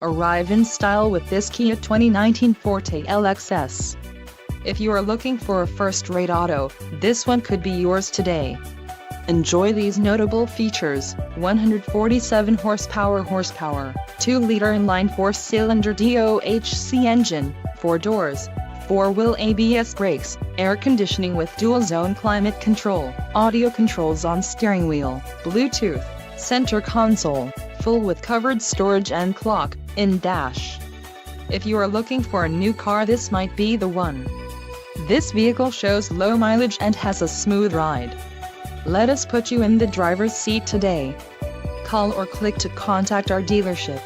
Arrive in style with this Kia 2019 Forte LXS. If you are looking for a first-rate auto, this one could be yours today. Enjoy these notable features: 147 horsepower, 2-liter inline 4-cylinder DOHC engine, 4 doors, 4-wheel ABS brakes, air conditioning with dual-zone climate control, audio controls on steering wheel, Bluetooth, center console, full with covered storage and clock-in dash. If you are looking for a new car, this might be the one. This vehicle shows low mileage and has a smooth ride. Let us put you in the driver's seat today. Call or click to contact our dealership.